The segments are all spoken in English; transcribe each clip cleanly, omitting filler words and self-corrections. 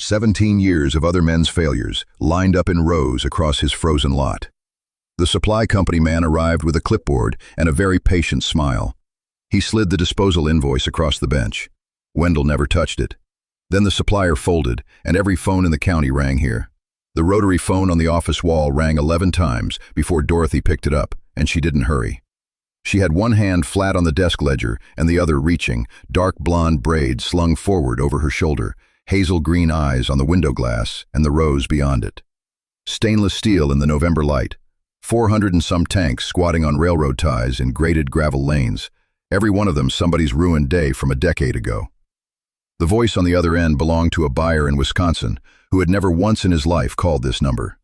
17 years of other men's failures lined up in rows across his frozen lot. The supply company man arrived with a clipboard and a very patient smile. He slid the disposal invoice across the bench. Wendell never touched it. Then the supplier folded, and every phone in the county rang here. The rotary phone on the office wall rang 11 times before Dorothy picked it up, and she didn't hurry. She had one hand flat on the desk ledger and the other reaching, dark blonde braids slung forward over her shoulder, hazel green eyes on the window glass and the rows beyond it. Stainless steel in the November light, 400 and some tanks squatting on railroad ties in graded gravel lanes, every one of them somebody's ruined day from a decade ago. The voice on the other end belonged to a buyer in Wisconsin who had never once in his life called this number.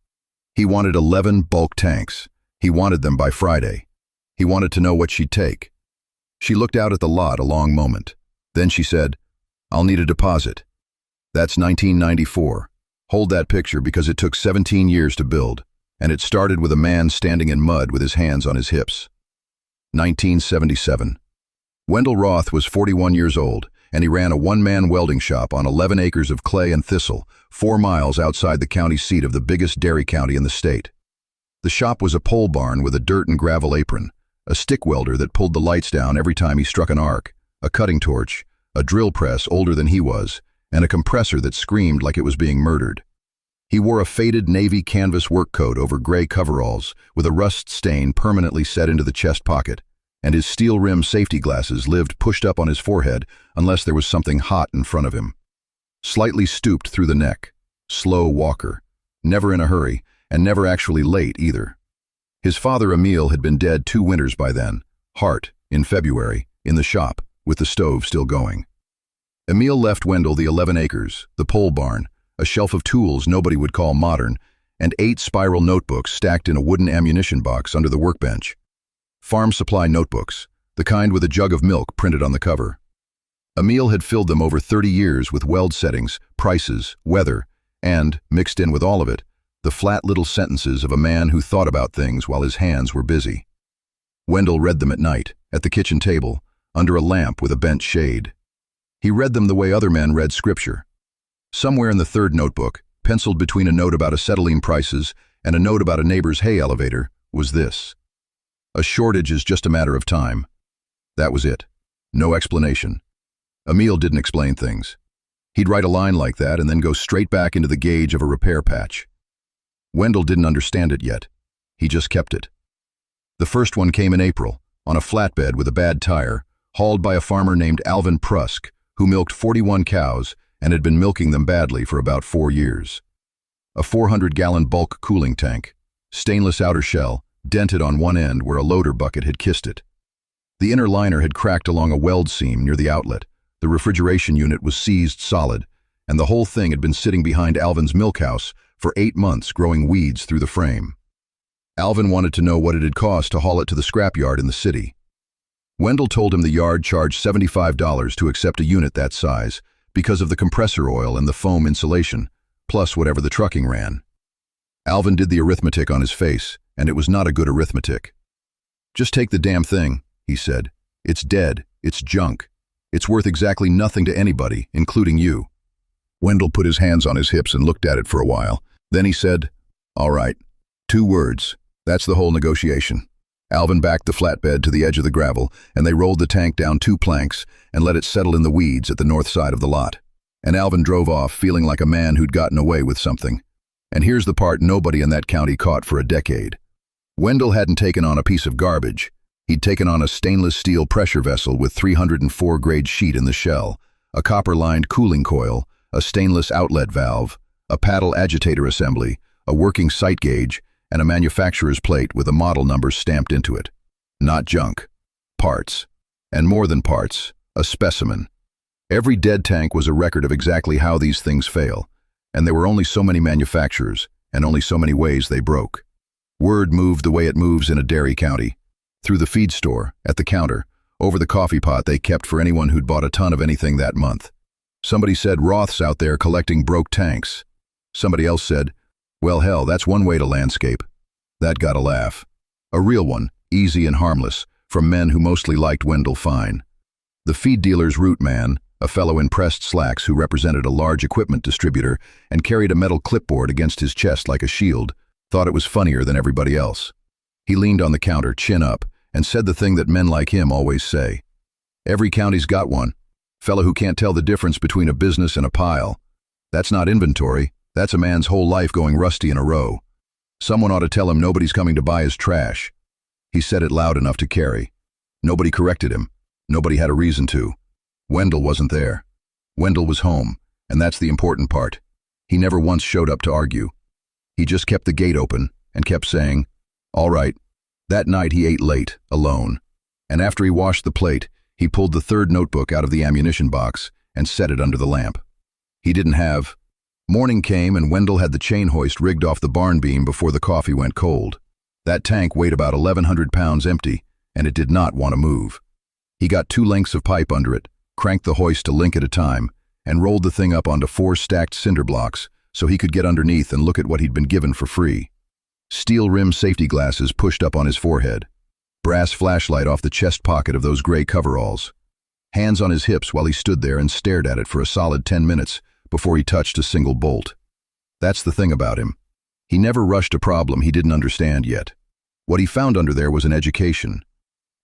He wanted 11 bulk tanks. He wanted them by Friday. He wanted to know what she'd take. She looked out at the lot a long moment. Then she said, "I'll need a deposit." That's 1994. Hold that picture because it took 17 years to build, and it started with a man standing in mud with his hands on his hips. 1977. Wendell Roth was 41 years old, and he ran a one-man welding shop on 11 acres of clay and thistle, 4 miles outside the county seat of the biggest dairy county in the state. The shop was a pole barn with a dirt and gravel apron, a stick welder that pulled the lights down every time he struck an arc, a cutting torch, a drill press older than he was, and a compressor that screamed like it was being murdered. He wore a faded navy canvas work coat over gray coveralls with a rust stain permanently set into the chest pocket, and his steel-rimmed safety glasses lived pushed up on his forehead unless there was something hot in front of him. Slightly stooped through the neck, slow walker, never in a hurry, and never actually late either. His father Emil had been dead 2 winters by then, heart, in February, in the shop, with the stove still going. Emil left Wendell the 11 acres, the pole barn, a shelf of tools nobody would call modern, and 8 spiral notebooks stacked in a wooden ammunition box under the workbench. Farm supply notebooks, the kind with a jug of milk printed on the cover. Emil had filled them over 30 years with weld settings, prices, weather, and, mixed in with all of it, the flat little sentences of a man who thought about things while his hands were busy. Wendell read them at night, at the kitchen table, under a lamp with a bent shade. He read them the way other men read scripture. Somewhere in the 3rd notebook, penciled between a note about acetylene prices and a note about a neighbor's hay elevator, was this: "A shortage is just a matter of time." That was it. No explanation. Emil didn't explain things. He'd write a line like that and then go straight back into the gauge of a repair patch. Wendell didn't understand it yet. He just kept it. The first one came in April, on a flatbed with a bad tire, hauled by a farmer named Alvin Prusk, who milked 41 cows and had been milking them badly for about 4 years. A 400-gallon bulk cooling tank, stainless outer shell, dented on one end where a loader bucket had kissed it. The inner liner had cracked along a weld seam near the outlet, the refrigeration unit was seized solid, and the whole thing had been sitting behind Alvin's milk house for 8 months growing weeds through the frame. Alvin wanted to know what it had cost to haul it to the scrapyard in the city. Wendell told him the yard charged $75 to accept a unit that size because of the compressor oil and the foam insulation, plus whatever the trucking ran. Alvin did the arithmetic on his face, and it was not a good arithmetic. "Just take the damn thing," he said. "It's dead. It's junk. It's worth exactly nothing to anybody, including you." Wendell put his hands on his hips and looked at it for a while. Then he said, "All right. 2 words. That's the whole negotiation." Alvin backed the flatbed to the edge of the gravel, and they rolled the tank down 2 planks and let it settle in the weeds at the north side of the lot. And Alvin drove off feeling like a man who'd gotten away with something. And here's the part nobody in that county caught for a decade. Wendell hadn't taken on a piece of garbage. He'd taken on a stainless steel pressure vessel with 304 grade sheet in the shell, a copper-lined cooling coil, a stainless outlet valve, a paddle agitator assembly, a working sight gauge, and a manufacturer's plate with a model number stamped into it. Not junk. Parts. And more than parts, a specimen. Every dead tank was a record of exactly how these things fail, and there were only so many manufacturers, and only so many ways they broke. Word moved the way it moves in a dairy county. Through the feed store, at the counter, over the coffee pot they kept for anyone who'd bought a ton of anything that month. Somebody said Roth's out there collecting broke tanks. Somebody else said, "Well, hell, that's one way to landscape." That got a laugh. A real one, easy and harmless, from men who mostly liked Wendell fine. The feed dealer's root man, a fellow in pressed slacks who represented a large equipment distributor and carried a metal clipboard against his chest like a shield, thought it was funnier than everybody else. He leaned on the counter, chin up, and said the thing that men like him always say. Every county's got one. Fellow who can't tell the difference between a business and a pile. That's not inventory, that's a man's whole life going rusty in a row. Someone ought to tell him nobody's coming to buy his trash. He said it loud enough to carry. Nobody corrected him. Nobody had a reason to. Wendell wasn't there. Wendell was home, and that's the important part. He never once showed up to argue. He just kept the gate open and kept saying, "All right." That night he ate late, alone. And after he washed the plate, he pulled the third notebook out of the ammunition box and set it under the lamp. He didn't have. Morning came and Wendell had the chain hoist rigged off the barn beam before the coffee went cold. That tank weighed about 1,100 pounds empty, and it did not want to move. He got 2 lengths of pipe under it, cranked the hoist a link at a time, and rolled the thing up onto 4 stacked cinder blocks so he could get underneath and look at what he'd been given for free. Steel-rimmed safety glasses pushed up on his forehead. Brass flashlight off the chest pocket of those gray coveralls. Hands on his hips while he stood there and stared at it for a solid 10 minutes before he touched a single bolt. That's the thing about him. He never rushed a problem he didn't understand yet. What he found under there was an education.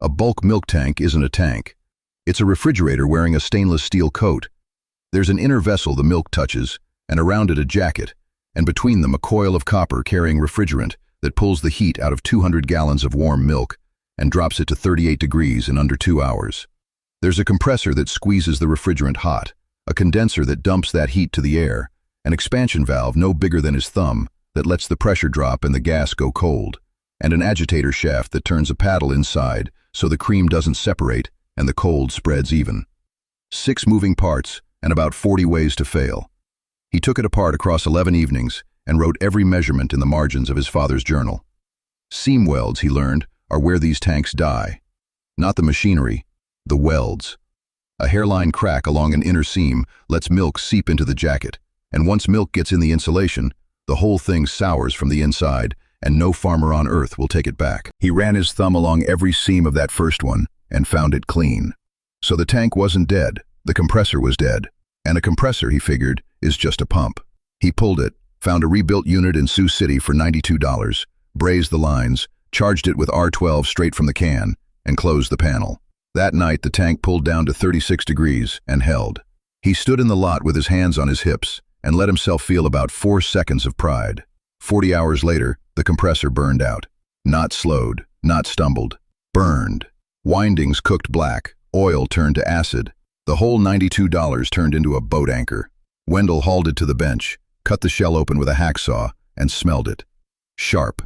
A bulk milk tank isn't a tank. It's a refrigerator wearing a stainless steel coat. There's an inner vessel the milk touches, and around it a jacket, and between them a coil of copper carrying refrigerant that pulls the heat out of 200 gallons of warm milk and drops it to 38 degrees in under 2 hours. There's a compressor that squeezes the refrigerant hot, a condenser that dumps that heat to the air, an expansion valve no bigger than his thumb that lets the pressure drop and the gas go cold, and an agitator shaft that turns a paddle inside so the cream doesn't separate and the cold spreads even. 6 moving parts and about 40 ways to fail. He took it apart across 11 evenings and wrote every measurement in the margins of his father's journal. Seam welds, he learned, are where these tanks die. Not the machinery, the welds. A hairline crack along an inner seam lets milk seep into the jacket, and once milk gets in the insulation, the whole thing sours from the inside, and no farmer on earth will take it back. He ran his thumb along every seam of that first one and found it clean. So the tank wasn't dead, the compressor was dead. And a compressor, he figured, is just a pump. He pulled it, found a rebuilt unit in Sioux City for $92, brazed the lines, charged it with R12 straight from the can, and closed the panel. That night the tank pulled down to 36 degrees and held. He stood in the lot with his hands on his hips and let himself feel about 4 seconds of pride. 40 hours later, the compressor burned out. Not slowed, not stumbled. Burned. Windings cooked black, oil turned to acid. The whole $92 turned into a boat anchor. Wendell hauled it to the bench, cut the shell open with a hacksaw, and smelled it. Sharp.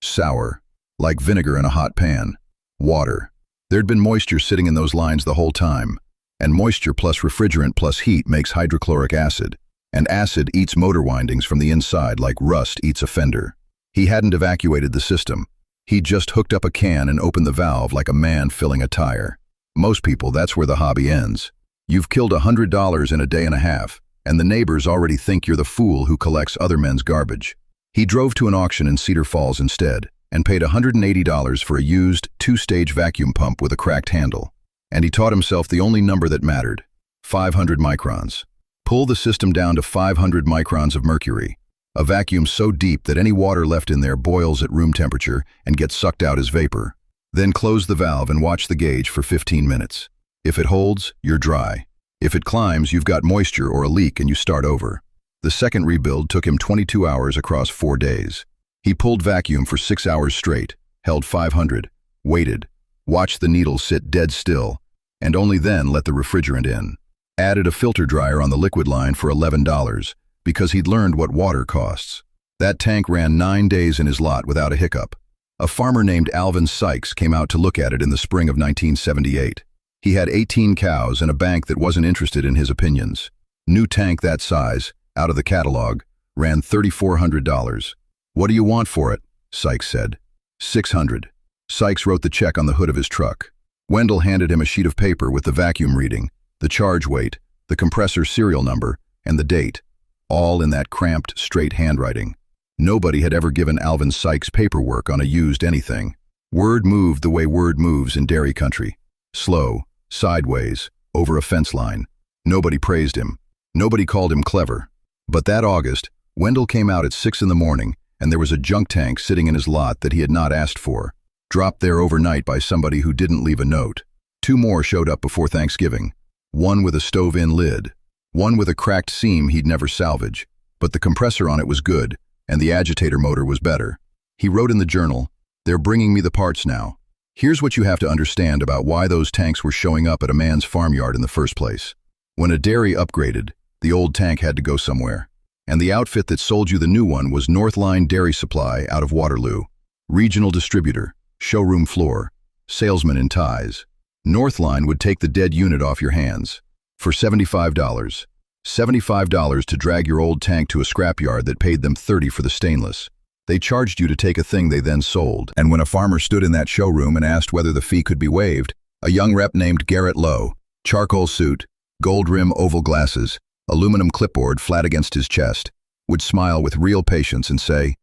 Sour. Like vinegar in a hot pan. Water. There'd been moisture sitting in those lines the whole time. And moisture plus refrigerant plus heat makes hydrochloric acid. And acid eats motor windings from the inside like rust eats a fender. He hadn't evacuated the system. He'd just hooked up a can and opened the valve like a man filling a tire. Most people, that's where the hobby ends. You've killed $100 in a day and a half, and the neighbors already think you're the fool who collects other men's garbage. He drove to an auction in Cedar Falls instead, and paid $180 for a used 2-stage vacuum pump with a cracked handle. And he taught himself the only number that mattered, 500 microns. Pull the system down to 500 microns of mercury, a vacuum so deep that any water left in there boils at room temperature and gets sucked out as vapor. Then close the valve and watch the gauge for 15 minutes. If it holds, you're dry. If it climbs, you've got moisture or a leak and you start over. The second rebuild took him 22 hours across 4 days. He pulled vacuum for 6 hours straight, held 500, waited, watched the needle sit dead still, and only then let the refrigerant in. Added a filter dryer on the liquid line for $11, because he'd learned what water costs. That tank ran 9 days in his lot without a hiccup. A farmer named Alvin Sykes came out to look at it in the spring of 1978. He had 18 cows and a bank that wasn't interested in his opinions. New tank that size, out of the catalog, ran $3,400. "What do you want for it?" Sykes said. $600. Sykes wrote the check on the hood of his truck. Wendell handed him a sheet of paper with the vacuum reading, the charge weight, the compressor serial number, and the date, all in that cramped, straight handwriting. Nobody had ever given Alvin Sykes paperwork on a used anything. Word moved the way word moves in dairy country. Slow, sideways, over a fence line. Nobody praised him. Nobody called him clever. But that August, Wendell came out at 6 in the morning, and there was a junk tank sitting in his lot that he had not asked for, dropped there overnight by somebody who didn't leave a note. 2 more showed up before Thanksgiving. One with a stove-in lid. One with a cracked seam he'd never salvage. But the compressor on it was good, and the agitator motor was better. He wrote in the journal, "They're bringing me the parts now." Here's what you have to understand about why those tanks were showing up at a man's farmyard in the first place. When a dairy upgraded, the old tank had to go somewhere. And the outfit that sold you the new one was Northline Dairy Supply out of Waterloo. Regional distributor, showroom floor, salesman in ties. Northline would take the dead unit off your hands. For $75. $75 to drag your old tank to a scrapyard that paid them $30 for the stainless. They charged you to take a thing they then sold. And when a farmer stood in that showroom and asked whether the fee could be waived, a young rep named Garrett Lowe, charcoal suit, gold rim oval glasses, aluminum clipboard flat against his chest, would smile with real patience and say,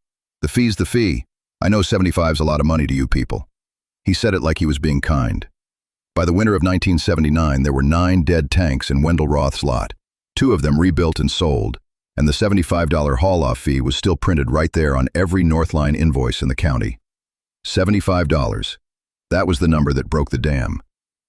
"The fee's the fee. I know 75's a lot of money to you people." He said it like he was being kind. By the winter of 1979, there were 9 dead tanks in Wendell Roth's lot, 2 of them rebuilt and sold, and the $75 haul-off fee was still printed right there on every Northline invoice in the county. $75. That was the number that broke the dam.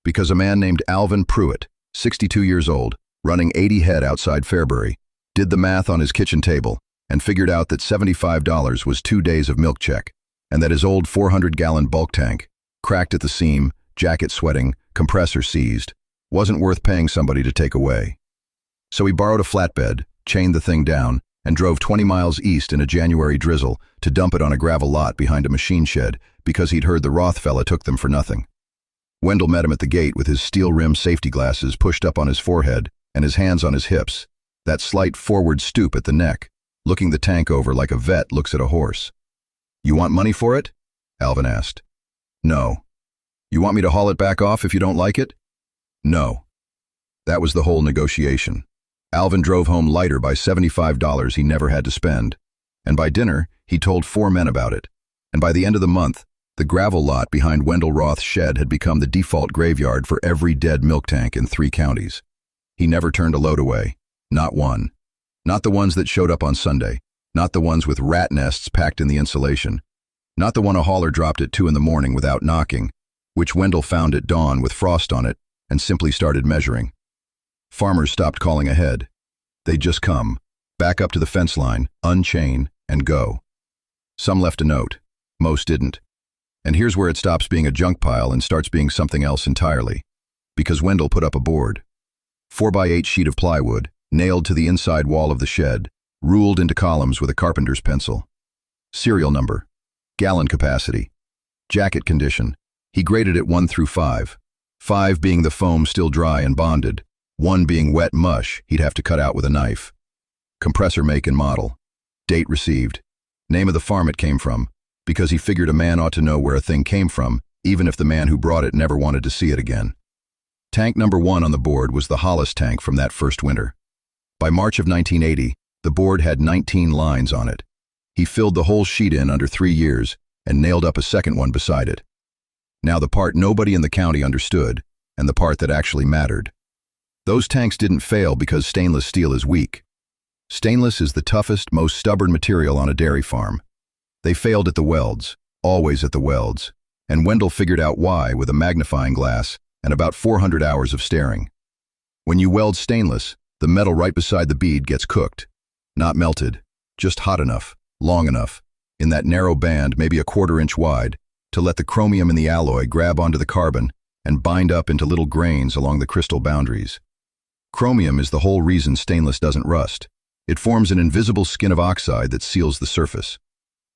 Because a man named Alvin Pruitt, 62 years old, running 80 head outside Fairbury, did the math on his kitchen table and figured out that $75 was 2 days of milk check, and that his old 400-gallon bulk tank, cracked at the seam, jacket sweating, compressor seized, wasn't worth paying somebody to take away. So he borrowed a flatbed, chained the thing down, and drove 20 miles east in a January drizzle to dump it on a gravel lot behind a machine shed because he'd heard the Roth fella took them for nothing. Wendell met him at the gate with his steel-rimmed safety glasses pushed up on his forehead and his hands on his hips, that slight forward stoop at the neck, looking the tank over like a vet looks at a horse. "You want money for it?" Alvin asked. "No." "You want me to haul it back off if you don't like it?" "No." That was the whole negotiation. Alvin drove home lighter by $75 he never had to spend, and by dinner, he told 4 men about it. And by the end of the month, the gravel lot behind Wendell Roth's shed had become the default graveyard for every dead milk tank in 3 counties. He never turned a load away. Not one. Not the ones that showed up on Sunday. Not the ones with rat nests packed in the insulation. Not the one a hauler dropped at 2 in the morning without knocking, which Wendell found at dawn with frost on it and simply started measuring. Farmers stopped calling ahead. They'd just come, back up to the fence line, unchain, and go. Some left a note. Most didn't. And here's where it stops being a junk pile and starts being something else entirely. Because Wendell put up a board. 4x8 sheet of plywood, nailed to the inside wall of the shed, ruled into columns with a carpenter's pencil. Serial number. Gallon capacity. Jacket condition. He graded it 1 through 5. 5 being the foam still dry and bonded. 1 being wet mush he'd have to cut out with a knife. Compressor make and model. Date received. Name of the farm it came from, because he figured a man ought to know where a thing came from, even if the man who brought it never wanted to see it again. Tank number 1 on the board was the Hollis tank from that first winter. By March of 1980, the board had 19 lines on it. He filled the whole sheet in under 3 years and nailed up a second one beside it. Now the part nobody in the county understood, and the part that actually mattered. Those tanks didn't fail because stainless steel is weak. Stainless is the toughest, most stubborn material on a dairy farm. They failed at the welds, always at the welds, and Wendell figured out why with a magnifying glass and about 400 hours of staring. When you weld stainless, the metal right beside the bead gets cooked. Not melted, just hot enough, long enough, in that narrow band maybe a 1/4 inch wide, to let the chromium in the alloy grab onto the carbon and bind up into little grains along the crystal boundaries. Chromium is the whole reason stainless doesn't rust. It forms an invisible skin of oxide that seals the surface.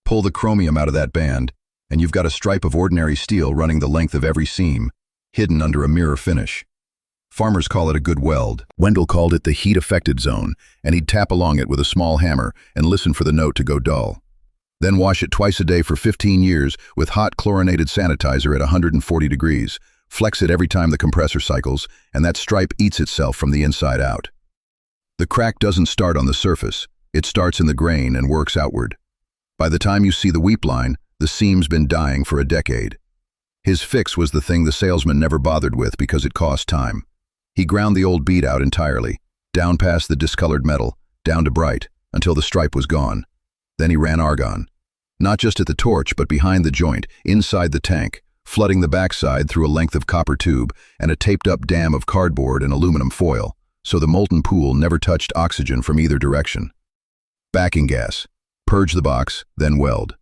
Pull the chromium out of that band, and you've got a stripe of ordinary steel running the length of every seam, hidden under a mirror finish. Farmers call it a good weld. Wendell called it the heat-affected zone, and he'd tap along it with a small hammer and listen for the note to go dull. Then wash it twice a day for 15 years with hot chlorinated sanitizer at 140 degrees, flex it every time the compressor cycles, and that stripe eats itself from the inside out. The crack doesn't start on the surface, it starts in the grain and works outward. By the time you see the weep line, the seam's been dying for a decade. His fix was the thing the salesman never bothered with because it cost time. He ground the old bead out entirely, down past the discolored metal, down to bright, until the stripe was gone. Then he ran argon. Not just at the torch, but behind the joint, inside the tank, flooding the backside through a length of copper tube and a taped-up dam of cardboard and aluminum foil, so the molten pool never touched oxygen from either direction. Backing gas. Purge the box, then weld.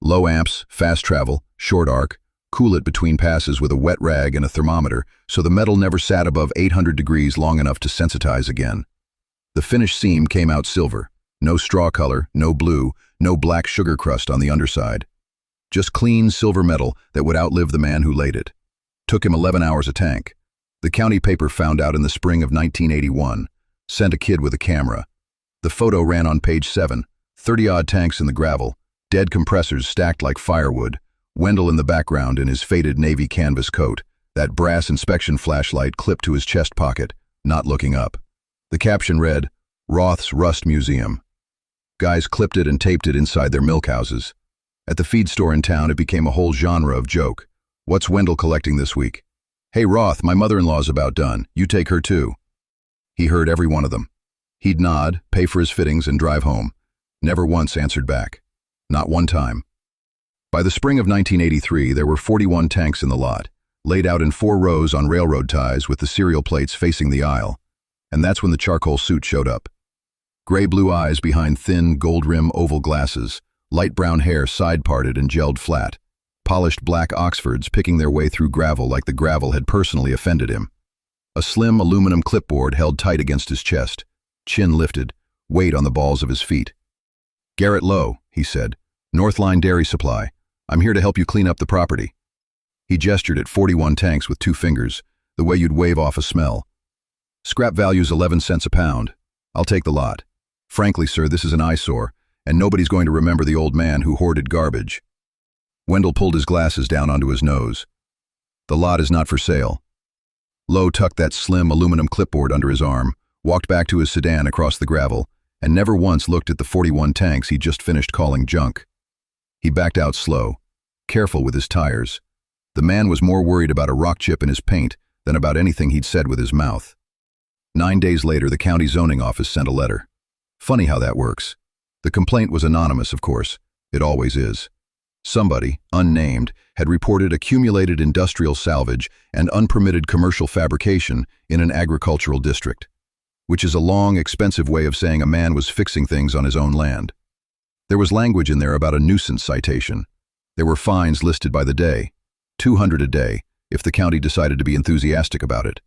Low amps, fast travel, short arc, cool it between passes with a wet rag and a thermometer so the metal never sat above 800 degrees long enough to sensitize again. The finished seam came out silver. No straw color, no blue, no black sugar crust on the underside. Just clean silver metal that would outlive the man who laid it. Took him 11 hours a tank. The county paper found out in the spring of 1981. Sent a kid with a camera. The photo ran on page 7. 30-odd tanks in the gravel. Dead compressors stacked like firewood. Wendell in the background in his faded navy canvas coat. That brass inspection flashlight clipped to his chest pocket, not looking up. The caption read, "Roth's Rust Museum." Guys clipped it and taped it inside their milk houses. At the feed store in town, it became a whole genre of joke. "What's Wendell collecting this week?" "Hey Roth, my mother-in-law's about done. You take her too." He heard every one of them. He'd nod, pay for his fittings, and drive home. Never once answered back. Not one time. By the spring of 1983, there were 41 tanks in the lot, laid out in 4 rows on railroad ties with the serial plates facing the aisle. And that's when the charcoal suit showed up. Gray-blue eyes behind thin, gold-rim oval glasses, light brown hair side-parted and gelled flat, polished black Oxfords picking their way through gravel like the gravel had personally offended him. A slim aluminum clipboard held tight against his chest, chin lifted, weight on the balls of his feet. "Garrett Lowe," he said, "Northline Dairy Supply. I'm here to help you clean up the property." He gestured at 41 tanks with 2 fingers, the way you'd wave off a smell. "Scrap value's 11 cents a pound. I'll take the lot. Frankly, sir, this is an eyesore, and nobody's going to remember the old man who hoarded garbage." Wendell pulled his glasses down onto his nose. "The lot is not for sale." Lowe tucked that slim aluminum clipboard under his arm, walked back to his sedan across the gravel, and never once looked at the 41 tanks he'd just finished calling junk. He backed out slow, careful with his tires. The man was more worried about a rock chip in his paint than about anything he'd said with his mouth. 9 days later, the county zoning office sent a letter. Funny how that works. The complaint was anonymous, of course. It always is. Somebody, unnamed, had reported accumulated industrial salvage and unpermitted commercial fabrication in an agricultural district, which is a long, expensive way of saying a man was fixing things on his own land. There was language in there about a nuisance citation. There were fines listed by the day, 200 a day, if the county decided to be enthusiastic about it.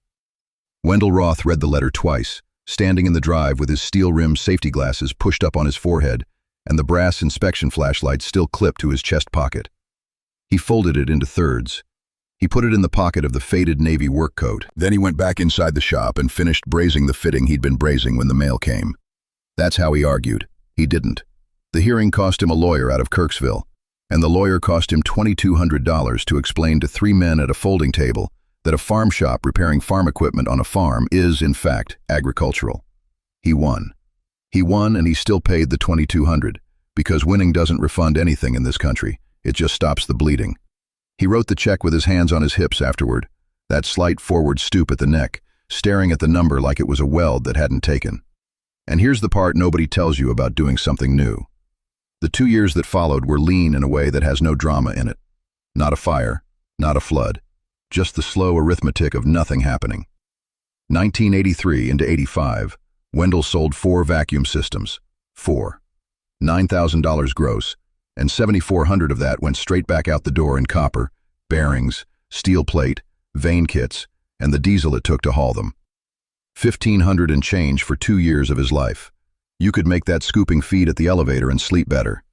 Wendell Roth read the letter twice, standing in the drive with his steel-rimmed safety glasses pushed up on his forehead and the brass inspection flashlight still clipped to his chest pocket. He folded it into thirds. He put it in the pocket of the faded navy work coat. Then he went back inside the shop and finished brazing the fitting he'd been brazing when the mail came. That's how he argued. He didn't. The hearing cost him a lawyer out of Kirksville, and the lawyer cost him $2,200 to explain to 3 men at a folding table that a farm shop repairing farm equipment on a farm is, in fact, agricultural. He won. He won, and he still paid the $2,200, because winning doesn't refund anything in this country. It just stops the bleeding. He wrote the check with his hands on his hips afterward, that slight forward stoop at the neck, staring at the number like it was a weld that hadn't taken. And here's the part nobody tells you about doing something new. The 2 years that followed were lean in a way that has no drama in it. Not a fire, not a flood. Just the slow arithmetic of nothing happening. 1983 into 85, Wendell sold 4 vacuum systems. 4. $9,000 gross, and $7,400 of that went straight back out the door in copper, bearings, steel plate, vane kits, and the diesel it took to haul them. $1,500 and change for 2 years of his life. You could make that scooping feed at the elevator and sleep better.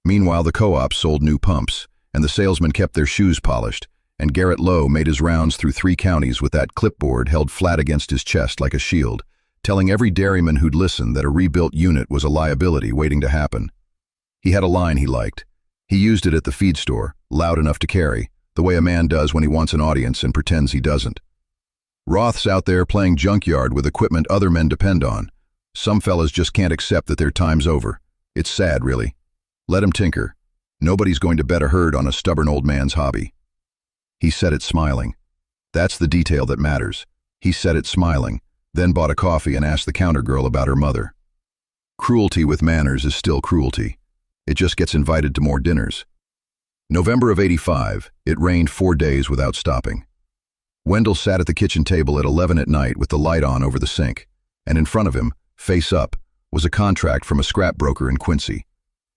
Meanwhile, the co-op sold new pumps, and the salesmen kept their shoes polished, and Garrett Lowe made his rounds through 3 counties with that clipboard held flat against his chest like a shield, telling every dairyman who'd listen that a rebuilt unit was a liability waiting to happen. He had a line he liked. He used it at the feed store, loud enough to carry, the way a man does when he wants an audience and pretends he doesn't. Roth's out there playing junkyard with equipment other men depend on. Some fellas just can't accept that their time's over. It's sad, really. Let him tinker. Nobody's going to bet a herd on a stubborn old man's hobby. He said it smiling. That's the detail that matters. He said it smiling, then bought a coffee and asked the counter girl about her mother. Cruelty with manners is still cruelty. It just gets invited to more dinners. November of '85, it rained 4 days without stopping. Wendell sat at the kitchen table at 11 at night with the light on over the sink, and in front of him, face up, was a contract from a scrapbroker in Quincy.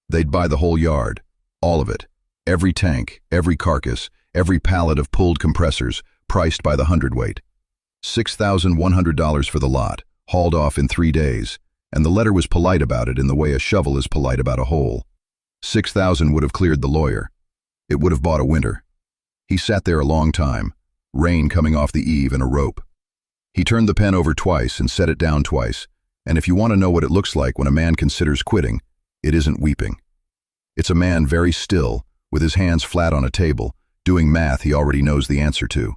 They'd buy the whole yard, all of it, every tank, every carcass, every pallet of pulled compressors, priced by the hundredweight. $6,100 for the lot, hauled off in 3 days, and the letter was polite about it in the way a shovel is polite about a hole. $6,000 would have cleared the lawyer. It would have bought a winter. He sat there a long time, rain coming off the eave and a rope. He turned the pen over twice and set it down twice, and if you want to know what it looks like when a man considers quitting, it isn't weeping. It's a man very still, with his hands flat on a table, doing math he already knows the answer to.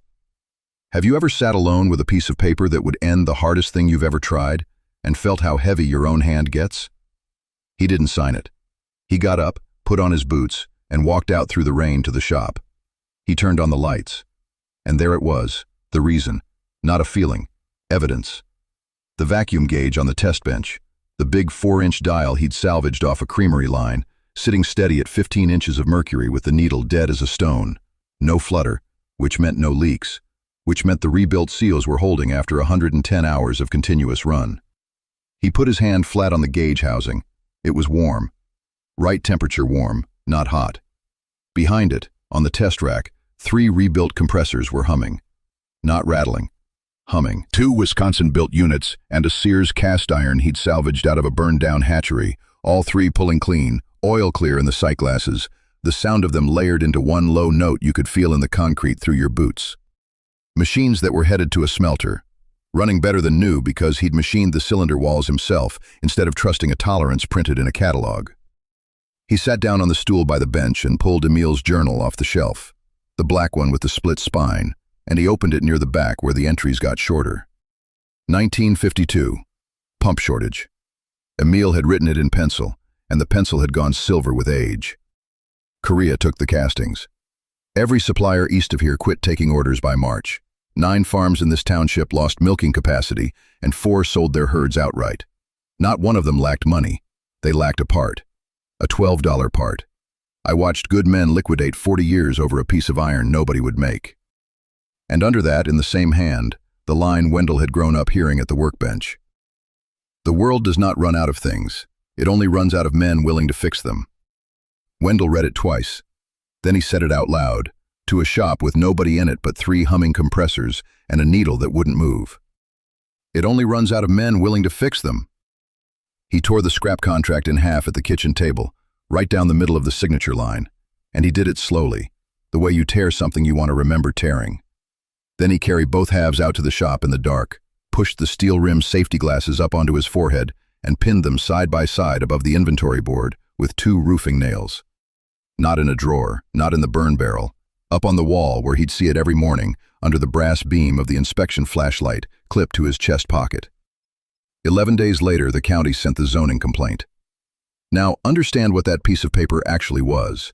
Have you ever sat alone with a piece of paper that would end the hardest thing you've ever tried, and felt how heavy your own hand gets? He didn't sign it. He got up, put on his boots, and walked out through the rain to the shop. He turned on the lights. And there it was, the reason, not a feeling, evidence. The vacuum gauge on the test bench, the big 4-inch dial he'd salvaged off a creamery line, sitting steady at 15 inches of mercury with the needle dead as a stone. No flutter, which meant no leaks, which meant the rebuilt seals were holding after 110 hours of continuous run. He put his hand flat on the gauge housing. It was warm. Right temperature warm, not hot. Behind it, on the test rack, 3 rebuilt compressors were humming. Not rattling. Humming. 2 Wisconsin-built units and a Sears cast iron he'd salvaged out of a burned-down hatchery, all 3 pulling clean, oil clear in the sight glasses, the sound of them layered into one low note you could feel in the concrete through your boots. Machines that were headed to a smelter, running better than new because he'd machined the cylinder walls himself instead of trusting a tolerance printed in a catalog. He sat down on the stool by the bench and pulled Emil's journal off the shelf, the black one with the split spine, and he opened it near the back where the entries got shorter. 1952. Pump shortage. Emil had written it in pencil, and the pencil had gone silver with age. Korea took the castings. Every supplier east of here quit taking orders by March. 9 farms in this township lost milking capacity, and 4 sold their herds outright. Not one of them lacked money. They lacked a part. A $12 part. I watched good men liquidate 40 years over a piece of iron nobody would make. And under that, in the same hand, the line Wendell had grown up hearing at the workbench. The world does not run out of things. It only runs out of men willing to fix them. Wendell read it twice. Then he said it out loud, to a shop with nobody in it but 3 humming compressors and a needle that wouldn't move. It only runs out of men willing to fix them. He tore the scrap contract in half at the kitchen table, right down the middle of the signature line, and he did it slowly, the way you tear something you want to remember tearing. Then he carried both halves out to the shop in the dark, pushed the steel-rimmed safety glasses up onto his forehead, and pinned them side by side above the inventory board with 2 roofing nails. Not in a drawer, not in the burn barrel, up on the wall where he'd see it every morning, under the brass beam of the inspection flashlight clipped to his chest pocket. 11 days later, the county sent the zoning complaint. Now, understand what that piece of paper actually was.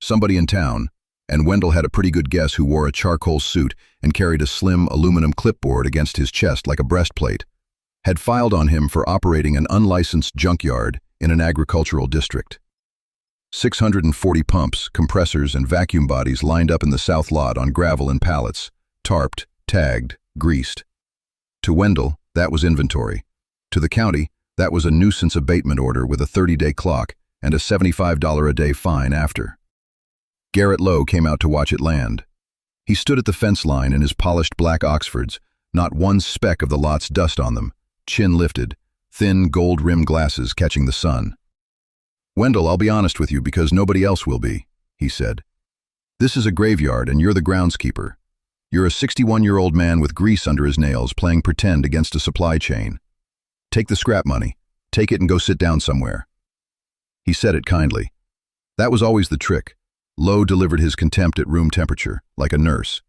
Somebody in town, and Wendell had a pretty good guess who wore a charcoal suit and carried a slim aluminum clipboard against his chest like a breastplate, had filed on him for operating an unlicensed junkyard in an agricultural district. 640 pumps, compressors, and vacuum bodies lined up in the south lot on gravel and pallets, tarped, tagged, greased. To Wendell, that was inventory. To the county, that was a nuisance abatement order with a 30-day clock and a $75 a day fine after. Garrett Lowe came out to watch it land. He stood at the fence line in his polished black Oxfords, not one speck of the lot's dust on them, chin lifted, thin gold-rimmed glasses catching the sun. "Wendell, I'll be honest with you because nobody else will be," he said. "This is a graveyard and you're the groundskeeper. You're a 61-year-old man with grease under his nails playing pretend against a supply chain. Take the scrap money. Take it and go sit down somewhere." He said it kindly. That was always the trick. Lowe delivered his contempt at room temperature, like a nurse.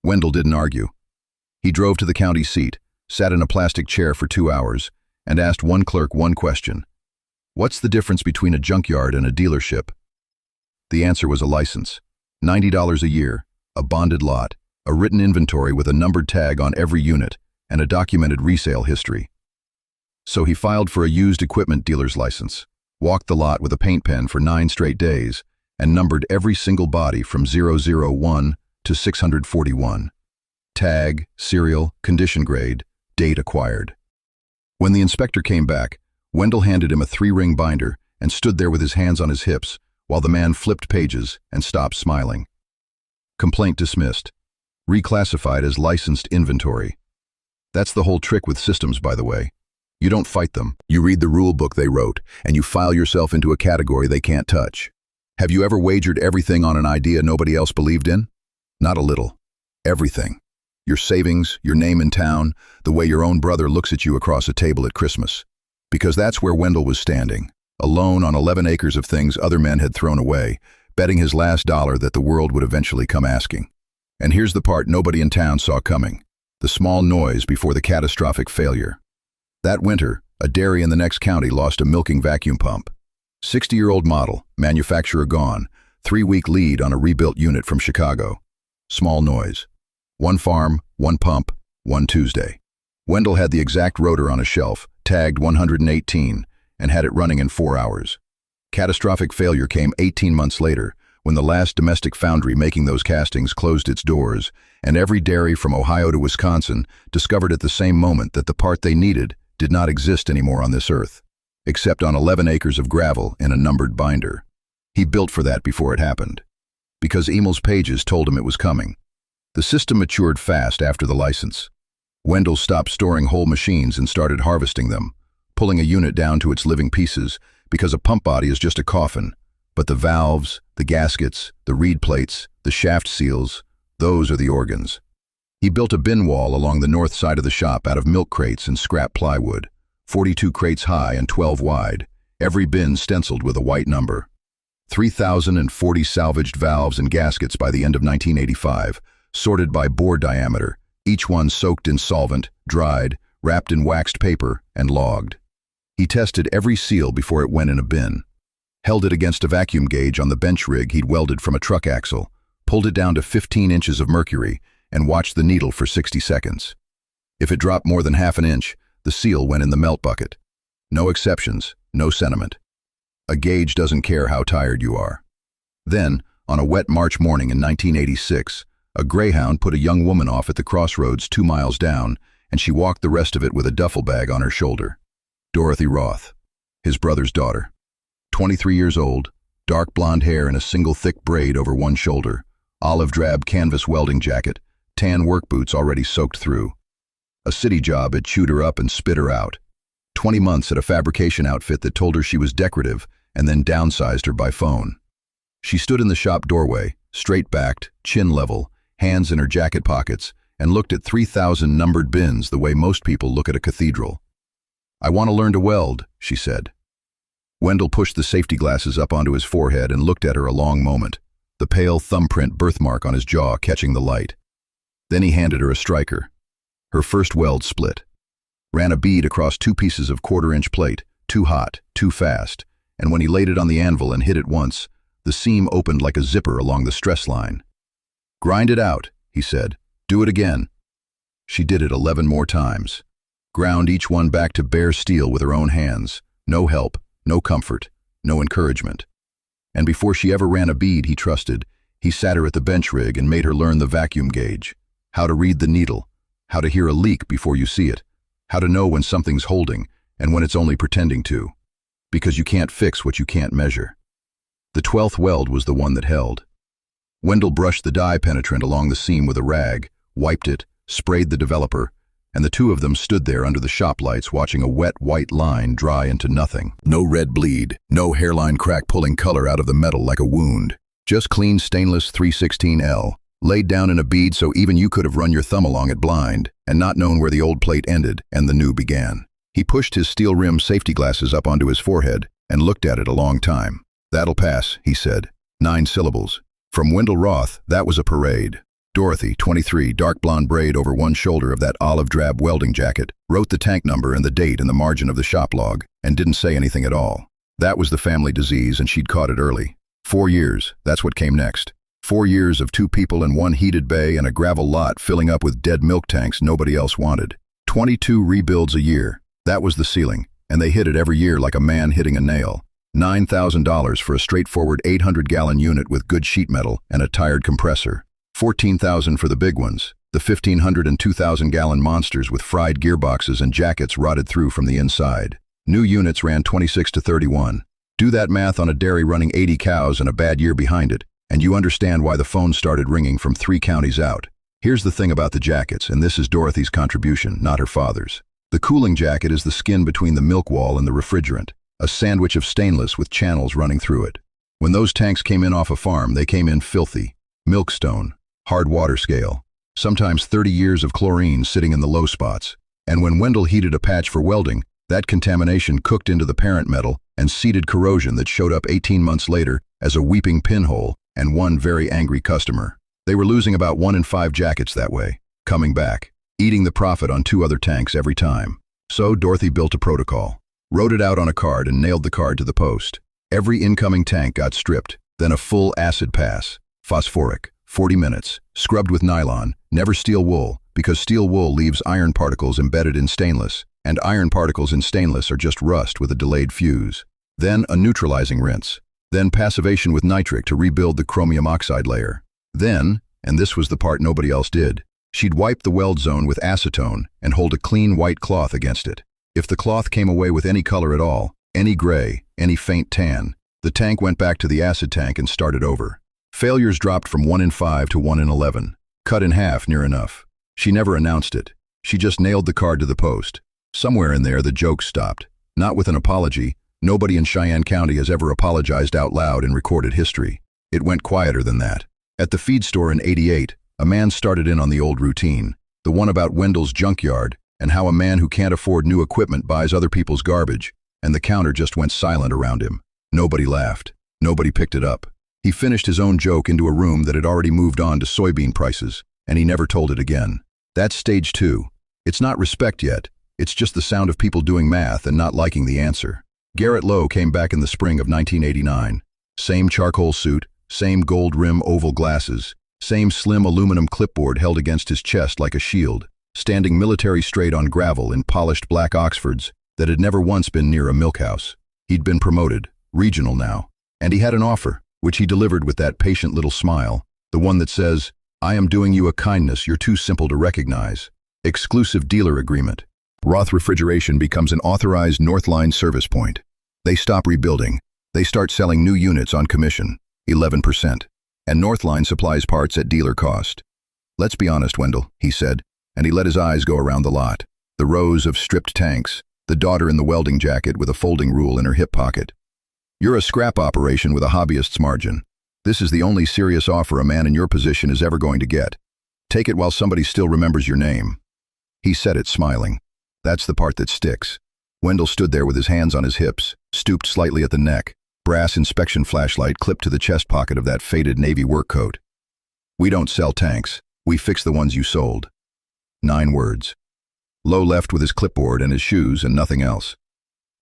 Wendell didn't argue. He drove to the county seat, sat in a plastic chair for 2 hours, and asked one clerk one question. "What's the difference between a junkyard and a dealership?" The answer was a license. $90 a year, a bonded lot, a written inventory with a numbered tag on every unit, and a documented resale history. So he filed for a used equipment dealer's license, walked the lot with a paint pen for 9 straight days, and numbered every single body from 001 to 641. Tag, serial, condition grade, date acquired. When the inspector came back, Wendell handed him a 3-ring binder and stood there with his hands on his hips while the man flipped pages and stopped smiling. Complaint dismissed. Reclassified as licensed inventory. That's the whole trick with systems, by the way. You don't fight them. You read the rule book they wrote, and you file yourself into a category they can't touch. Have you ever wagered everything on an idea nobody else believed in? Not a little. Everything. Your savings, your name in town, the way your own brother looks at you across a table at Christmas. Because that's where Wendell was standing, alone on 11 acres of things other men had thrown away, betting his last dollar that the world would eventually come asking. And here's the part nobody in town saw coming. The small noise before the catastrophic failure. That winter, a dairy in the next county lost a milking vacuum pump. 60-year-old model, manufacturer gone, 3-week lead on a rebuilt unit from Chicago. Small noise. 1 farm, 1 pump, 1 Tuesday. Wendell had the exact rotor on a shelf, tagged 118, and had it running in 4 hours. Catastrophic failure came 18 months later, when the last domestic foundry making those castings closed its doors, and every dairy from Ohio to Wisconsin discovered at the same moment that the part they needed did not exist anymore on this earth, except on 11 acres of gravel in a numbered binder. He built for that before it happened, because Emil's pages told him it was coming. The system matured fast after the license. Wendell stopped storing whole machines and started harvesting them, pulling a unit down to its living pieces, because a pump body is just a coffin, but the valves, the gaskets, the reed plates, the shaft seals, those are the organs. He built a bin wall along the north side of the shop out of milk crates and scrap plywood, 42 crates high and 12 wide, every bin stenciled with a white number. 3,040 salvaged valves and gaskets by the end of 1985, sorted by bore diameter, each one soaked in solvent, dried, wrapped in waxed paper, and logged. He tested every seal before it went in a bin, held it against a vacuum gauge on the bench rig he'd welded from a truck axle, pulled it down to 15 inches of mercury, and watched the needle for 60 seconds. If it dropped more than half an inch, the seal went in the melt bucket. No exceptions, no sentiment. A gauge doesn't care how tired you are. Then, on a wet March morning in 1986, a greyhound put a young woman off at the crossroads 2 miles down, and she walked the rest of it with a duffel bag on her shoulder. Dorothy Roth, his brother's daughter. 23 years old, dark blonde hair in a single thick braid over one shoulder, olive drab canvas welding jacket, tan work boots already soaked through. A city job had chewed her up and spit her out. 20 months at a fabrication outfit that told her she was decorative and then downsized her by phone. She stood in the shop doorway, straight-backed, chin level, hands in her jacket pockets, and looked at 3,000 numbered bins the way most people look at a cathedral. "I want to learn to weld," she said. Wendell pushed the safety glasses up onto his forehead and looked at her a long moment, the pale thumbprint birthmark on his jaw catching the light. Then he handed her a striker. Her first weld split. Ran a bead across 2 pieces of 1/4-inch plate, too hot, too fast, and when he laid it on the anvil and hit it once, the seam opened like a zipper along the stress line. "Grind it out," he said. "Do it again." She did it 11 more times. Ground each one back to bare steel with her own hands. No help, no comfort, no encouragement. And before she ever ran a bead he trusted, he sat her at the bench rig and made her learn the vacuum gauge, how to read the needle, how to hear a leak before you see it, how to know when something's holding and when it's only pretending to, because you can't fix what you can't measure. The 12th weld was the one that held. Wendell brushed the dye penetrant along the seam with a rag, wiped it, sprayed the developer, and the two of them stood there under the shop lights watching a wet white line dry into nothing. No red bleed, no hairline crack pulling color out of the metal like a wound. Just clean stainless 316L, laid down in a bead so even you could have run your thumb along it blind and not known where the old plate ended and the new began. He pushed his steel-rimmed safety glasses up onto his forehead and looked at it a long time. "That'll pass," he said. 9 syllables. From Wendell Roth, that was a parade. Dorothy, 23, dark blonde braid over one shoulder of that olive drab welding jacket, wrote the tank number and the date in the margin of the shop log and didn't say anything at all. That was the family disease and she'd caught it early. 4 years, that's what came next. 4 years of 2 people in one heated bay and a gravel lot filling up with dead milk tanks nobody else wanted. 22 rebuilds a year. That was the ceiling, and they hit it every year like a man hitting a nail. $9,000 for a straightforward 800-gallon unit with good sheet metal and a tired compressor. $14,000 for the big ones, the 1,500 and 2,000-gallon monsters with fried gearboxes and jackets rotted through from the inside. New units ran 26 to 31. Do that math on a dairy running 80 cows and a bad year behind it, and you understand why the phone started ringing from 3 counties out. Here's the thing about the jackets, and this is Dorothy's contribution, not her father's. The cooling jacket is the skin between the milk wall and the refrigerant, a sandwich of stainless with channels running through it. When those tanks came in off a farm, they came in filthy. Milkstone, hard water scale, sometimes 30 years of chlorine sitting in the low spots. And when Wendell heated a patch for welding, that contamination cooked into the parent metal and seeded corrosion that showed up 18 months later as a weeping pinhole and one very angry customer. They were losing about 1 in 5 jackets that way, coming back, eating the profit on 2 other tanks every time. So Dorothy built a protocol, wrote it out on a card and nailed the card to the post. Every incoming tank got stripped, then a full acid pass, phosphoric, 40 minutes, scrubbed with nylon, never steel wool, because steel wool leaves iron particles embedded in stainless, and iron particles in stainless are just rust with a delayed fuse. Then a neutralizing rinse. Then passivation with nitric to rebuild the chromium oxide layer. Then, and this was the part nobody else did, she'd wipe the weld zone with acetone and hold a clean white cloth against it. If the cloth came away with any color at all, any gray, any faint tan, the tank went back to the acid tank and started over. Failures dropped from 1 in 5 to 1 in 11. Cut in half near enough. She never announced it. She just nailed the card to the post. Somewhere in there the jokes stopped. Not with an apology. Nobody in Cheyenne County has ever apologized out loud in recorded history. It went quieter than that. At the feed store in '88, a man started in on the old routine, the one about Wendell's junkyard and how a man who can't afford new equipment buys other people's garbage, and the counter just went silent around him. Nobody laughed. Nobody picked it up. He finished his own joke into a room that had already moved on to soybean prices, and he never told it again. That's stage 2. It's not respect yet. It's just the sound of people doing math and not liking the answer. Garrett Lowe came back in the spring of 1989. Same charcoal suit, same gold rim oval glasses, same slim aluminum clipboard held against his chest like a shield, standing military straight on gravel in polished black Oxfords that had never once been near a milk house. He'd been promoted, regional now, and he had an offer, which he delivered with that patient little smile, the one that says, "I am doing you a kindness you're too simple to recognize." Exclusive dealer agreement. Roth Refrigeration becomes an authorized Northline service point. They stop rebuilding. They start selling new units on commission, 11%, and Northline supplies parts at dealer cost. "Let's be honest, Wendell," he said, and he let his eyes go around the lot. The rows of stripped tanks, the daughter in the welding jacket with a folding rule in her hip pocket. "You're a scrap operation with a hobbyist's margin. This is the only serious offer a man in your position is ever going to get. Take it while somebody still remembers your name." He said it smiling. That's the part that sticks. Wendell stood there with his hands on his hips, stooped slightly at the neck, brass inspection flashlight clipped to the chest pocket of that faded Navy work coat. "We don't sell tanks. We fix the ones you sold." 9 words. Lowe left with his clipboard and his shoes and nothing else.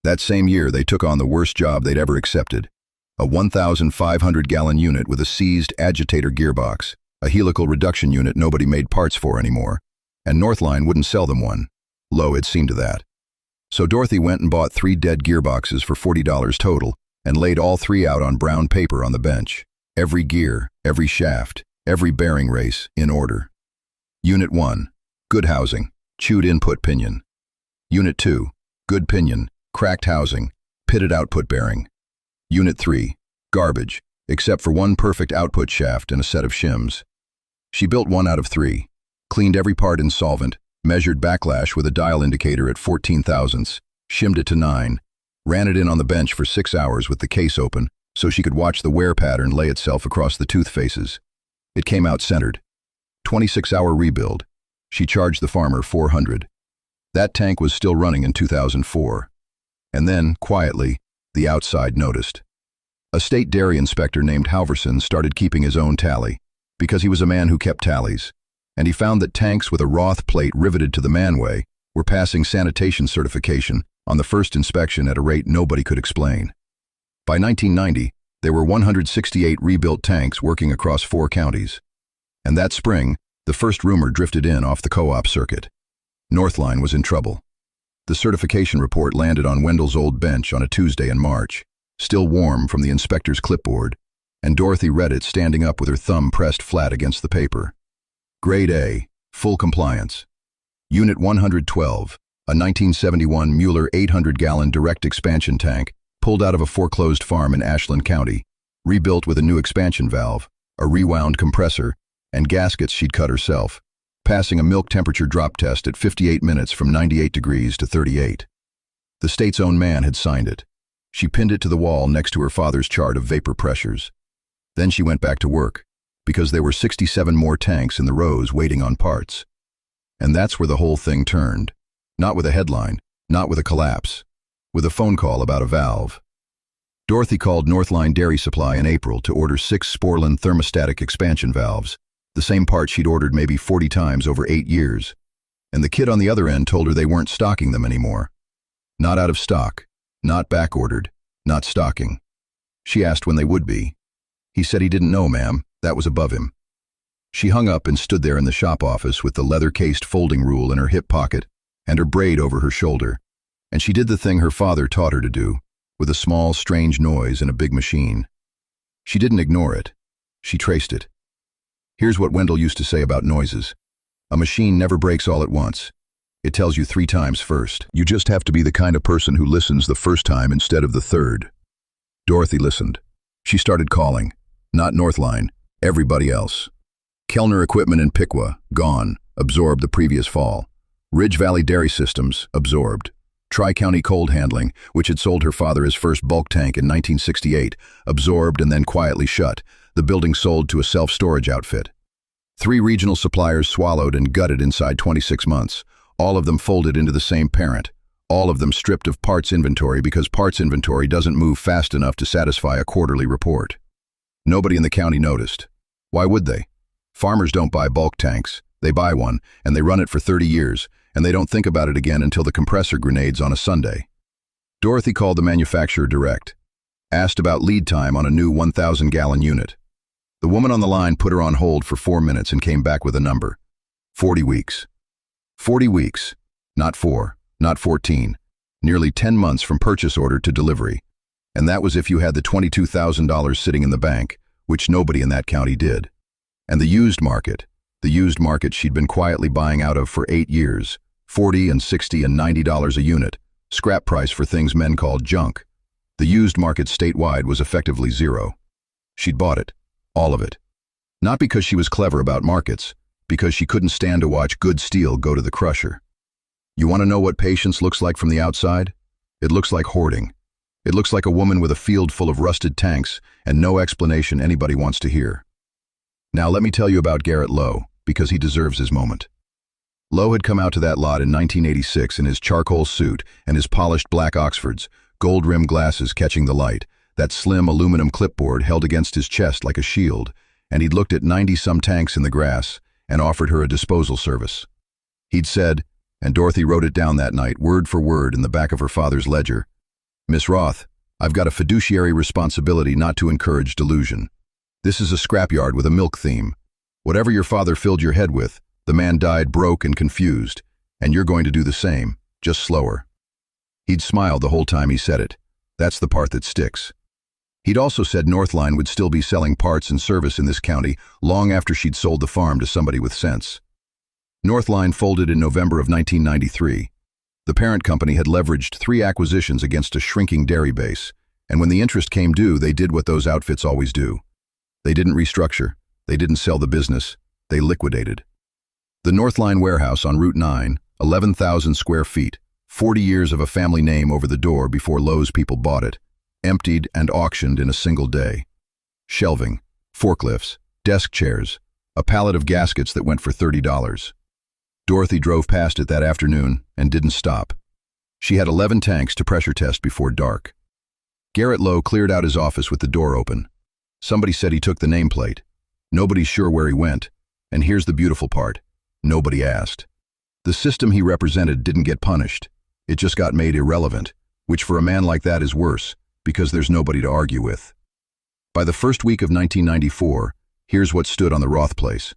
That same year, they took on the worst job they'd ever accepted. A 1,500-gallon unit with a seized agitator gearbox, a helical reduction unit nobody made parts for anymore, and Northline wouldn't sell them one. Lowe had seen to that. So Dorothy went and bought 3 dead gearboxes for $40 total and laid all 3 out on brown paper on the bench. Every gear, every shaft, every bearing race, in order. Unit 1, good housing, chewed input pinion. Unit 2, good pinion, cracked housing, pitted output bearing. Unit 3, garbage, except for one perfect output shaft and a set of shims. She built 1 out of 3, cleaned every part in solvent, measured backlash with a dial indicator at 14 thousandths, shimmed it to 9, ran it in on the bench for 6 hours with the case open so she could watch the wear pattern lay itself across the tooth faces. It came out centered. 26-hour rebuild. She charged the farmer $400. That tank was still running in 2004. And then, quietly, the outside noticed. A state dairy inspector named Halverson started keeping his own tally, because he was a man who kept tallies, and he found that tanks with a Roth plate riveted to the manway were passing sanitation certification on the first inspection at a rate nobody could explain. By 1990, There were 168 rebuilt tanks working across 4 counties. And that spring, the first rumor drifted in off the co-op circuit. Northline was in trouble. The certification report landed on Wendell's old bench on a Tuesday in March, still warm from the inspector's clipboard, and Dorothy read it standing up with her thumb pressed flat against the paper. Grade A, full compliance. Unit 112, a 1971 Mueller 800-gallon direct expansion tank pulled out of a foreclosed farm in Ashland County, rebuilt with a new expansion valve, a rewound compressor, and gaskets she'd cut herself, passing a milk temperature drop test at 58 minutes from 98 degrees to 38. The state's own man had signed it. She pinned it to the wall next to her father's chart of vapor pressures. Then she went back to work, because there were 67 more tanks in the rows waiting on parts. And that's where the whole thing turned. Not with a headline, not with a collapse, with a phone call about a valve. Dorothy called Northline Dairy Supply in April to order 6 Sporlan thermostatic expansion valves, the same part she'd ordered maybe 40 times over 8 years. And the kid on the other end told her they weren't stocking them anymore. Not out of stock, not back-ordered, not stocking. She asked when they would be. He said he didn't know, ma'am, that was above him. She hung up and stood there in the shop office with the leather-cased folding rule in her hip pocket and her braid over her shoulder, and she did the thing her father taught her to do, with a small, strange noise in a big machine. She didn't ignore it. She traced it. Here's what Wendell used to say about noises. A machine never breaks all at once. It tells you 3 times first. You just have to be the kind of person who listens the first time instead of the third. Dorothy listened. She started calling. Not Northline, everybody else. Kellner Equipment in Piqua, gone, absorbed the previous fall. Ridge Valley Dairy Systems, absorbed. Tri-County Cold Handling, which had sold her father his first bulk tank in 1968, absorbed and then quietly shut, the building sold to a self-storage outfit. 3 regional suppliers swallowed and gutted inside 26 months, all of them folded into the same parent, all of them stripped of parts inventory because parts inventory doesn't move fast enough to satisfy a quarterly report. Nobody in the county noticed. Why would they? Farmers don't buy bulk tanks. They buy one, and they run it for 30 years, and they don't think about it again until the compressor grenades on a Sunday. Dorothy called the manufacturer direct, asked about lead time on a new 1,000-gallon unit. The woman on the line put her on hold for 4 minutes and came back with a number. 40 weeks. 40 weeks. Not 4, not 14. Nearly 10 months from purchase order to delivery. And that was if you had the $22,000 sitting in the bank, which nobody in that county did. And the used market she'd been quietly buying out of for 8 years, $40 and $60 and $90 a unit, scrap price for things men called junk. The used market statewide was effectively zero. She'd bought it, all of it. Not because she was clever about markets, because she couldn't stand to watch good steel go to the crusher. You want to know what patience looks like from the outside? It looks like hoarding. It looks like a woman with a field full of rusted tanks and no explanation anybody wants to hear. Now let me tell you about Garrett Lowe, because he deserves his moment. Lowe had come out to that lot in 1986 in his charcoal suit and his polished black Oxfords, gold-rimmed glasses catching the light, that slim aluminum clipboard held against his chest like a shield, and he'd looked at 90-some tanks in the grass and offered her a disposal service. He'd said, and Dorothy wrote it down that night, word for word in the back of her father's ledger, "Miss Roth, I've got a fiduciary responsibility not to encourage delusion. This is a scrapyard with a milk theme. Whatever your father filled your head with, the man died broke and confused, and you're going to do the same, just slower." He'd smiled the whole time he said it. That's the part that sticks. He'd also said Northline would still be selling parts and service in this county long after she'd sold the farm to somebody with sense. Northline folded in November of 1993. The parent company had leveraged 3 acquisitions against a shrinking dairy base, and when the interest came due, they did what those outfits always do. They didn't restructure. They didn't sell the business. They liquidated. The Northline warehouse on Route 9, 11,000 square feet, 40 years of a family name over the door before Lowe's people bought it, emptied and auctioned in a single day. Shelving, forklifts, desk chairs, a pallet of gaskets that went for $30. Dorothy drove past it that afternoon and didn't stop. She had 11 tanks to pressure test before dark. Garrett Lowe cleared out his office with the door open. Somebody said he took the nameplate. Nobody's sure where he went. And here's the beautiful part. Nobody asked. The system he represented didn't get punished. It just got made irrelevant, which for a man like that is worse, because there's nobody to argue with. By the first week of 1994, here's what stood on the Roth place.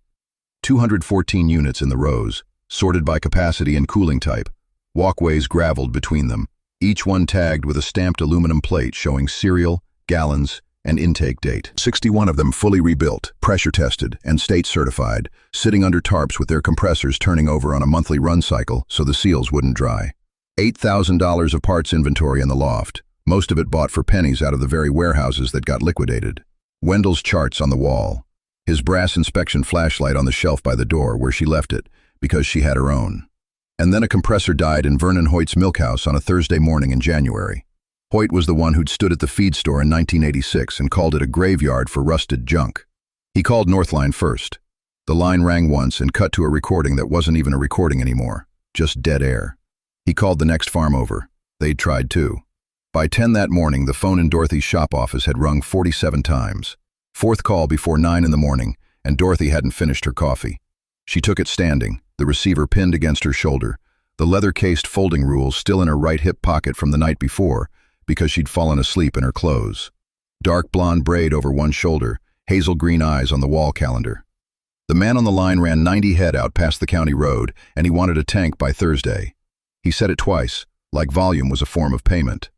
214 units in the rows, sorted by capacity and cooling type, walkways graveled between them, each one tagged with a stamped aluminum plate showing serial, gallons, and intake date. 61 of them fully rebuilt, pressure-tested, and state-certified, sitting under tarps with their compressors turning over on a monthly run cycle so the seals wouldn't dry. $8,000 of parts inventory in the loft, most of it bought for pennies out of the very warehouses that got liquidated. Wendell's charts on the wall, his brass inspection flashlight on the shelf by the door where she left it, because she had her own. And then a compressor died in Vernon Hoyt's milk house on a Thursday morning in January. Hoyt was the one who'd stood at the feed store in 1986 and called it a graveyard for rusted junk. He called Northline first. The line rang once and cut to a recording that wasn't even a recording anymore, just dead air. He called the next farm over. They'd tried too. By 10 that morning, the phone in Dorothy's shop office had rung 47 times. Fourth call before 9 in the morning, and Dorothy hadn't finished her coffee. She took it standing, the receiver pinned against her shoulder, the leather-cased folding rules still in her right hip pocket from the night before, because she'd fallen asleep in her clothes. Dark blonde braid over one shoulder, hazel green eyes on the wall calendar. The man on the line ran 90 head out past the county road, and he wanted a tank by Thursday. He said it twice, like volume was a form of payment.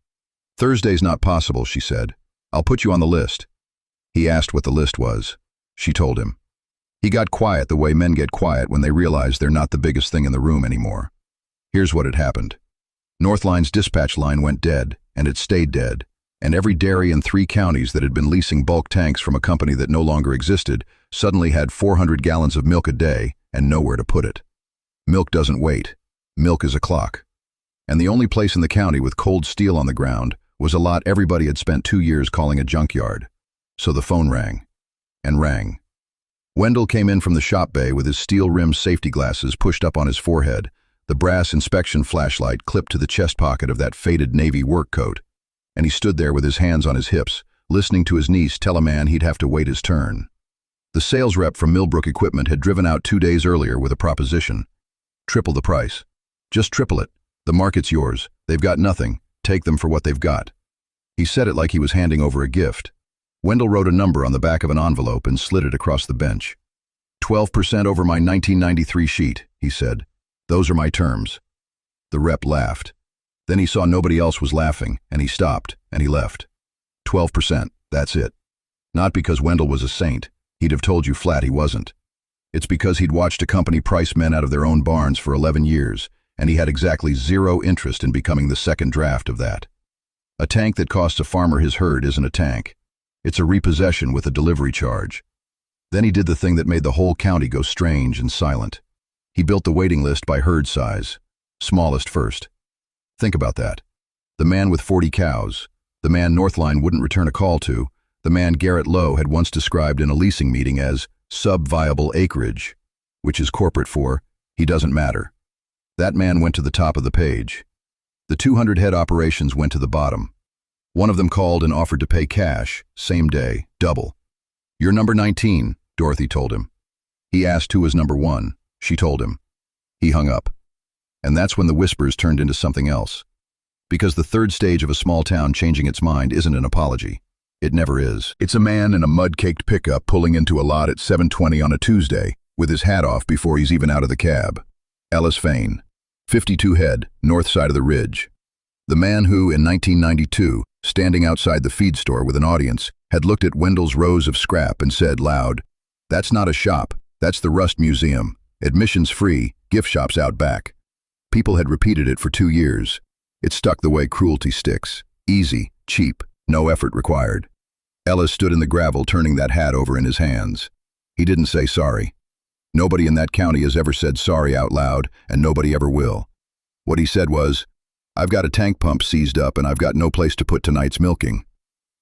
"Thursday's not possible," she said. "I'll put you on the list." He asked what the list was. She told him. He got quiet the way men get quiet when they realize they're not the biggest thing in the room anymore. Here's what had happened. Northline's dispatch line went dead, and it stayed dead, and every dairy in 3 counties that had been leasing bulk tanks from a company that no longer existed suddenly had 400 gallons of milk a day and nowhere to put it. Milk doesn't wait. Milk is a clock. And the only place in the county with cold steel on the ground was a lot everybody had spent 2 years calling a junkyard. So the phone rang. And rang. Wendell came in from the shop bay with his steel-rimmed safety glasses pushed up on his forehead, the brass inspection flashlight clipped to the chest pocket of that faded Navy work coat, and he stood there with his hands on his hips, listening to his niece tell a man he'd have to wait his turn. The sales rep from Millbrook Equipment had driven out 2 days earlier with a proposition. Triple the price. Just triple it. The market's yours. They've got nothing. Take them for what they've got. He said it like he was handing over a gift. Wendell wrote a number on the back of an envelope and slid it across the bench. 12% over my 1993 sheet, he said. Those are my terms. The rep laughed. Then he saw nobody else was laughing, and he stopped, and he left. 12%, that's it. Not because Wendell was a saint. He'd have told you flat he wasn't. It's because he'd watched a company price men out of their own barns for 11 years, and he had exactly zero interest in becoming the second draft of that. A tank that costs a farmer his herd isn't a tank. It's a repossession with a delivery charge. Then he did the thing that made the whole county go strange and silent. He built the waiting list by herd size, smallest first. Think about that. The man with 40 cows, the man Northline wouldn't return a call to, the man Garrett Lowe had once described in a leasing meeting as sub-viable acreage, which is corporate for, he doesn't matter. That man went to the top of the page. The 200-head operations went to the bottom. One of them called and offered to pay cash, same day, double. "You're number 19, Dorothy told him. He asked who was number 1. She told him. He hung up. And that's when the whispers turned into something else. Because the third stage of a small town changing its mind isn't an apology. It never is. It's a man in a mud-caked pickup pulling into a lot at 7:20 on a Tuesday, with his hat off before he's even out of the cab. Ellis Fain. 52 head, north side of the ridge. The man who, in 1992, standing outside the feed store with an audience, had looked at Wendell's rows of scrap and said loud, "That's not a shop, that's the Rust Museum. Admission's free, gift shops out back." People had repeated it for 2 years. It stuck the way cruelty sticks. Easy, cheap, no effort required. Ellis stood in the gravel turning that hat over in his hands. He didn't say sorry. Nobody in that county has ever said sorry out loud, and nobody ever will. What he said was, "I've got a tank pump seized up and I've got no place to put tonight's milking."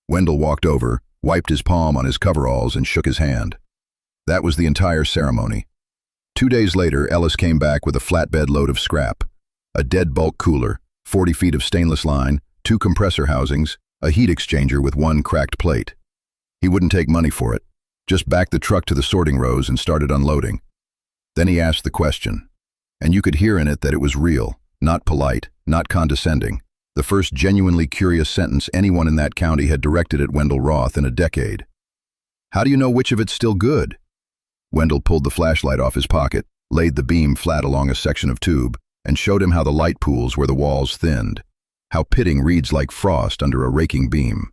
Wendell walked over, wiped his palm on his coveralls and shook his hand. That was the entire ceremony. 2 days later, Ellis came back with a flatbed load of scrap. A dead bulk cooler, 40 feet of stainless line, 2 compressor housings, a heat exchanger with 1 cracked plate. He wouldn't take money for it, just backed the truck to the sorting rows and started unloading. Then he asked the question, and you could hear in it that it was real, not polite, not condescending. The first genuinely curious sentence anyone in that county had directed at Wendell Roth in a decade. "How do you know which of it's still good?" Wendell pulled the flashlight off his pocket, laid the beam flat along a section of tube, and showed him how the light pools where the walls thinned, how pitting reads like frost under a raking beam,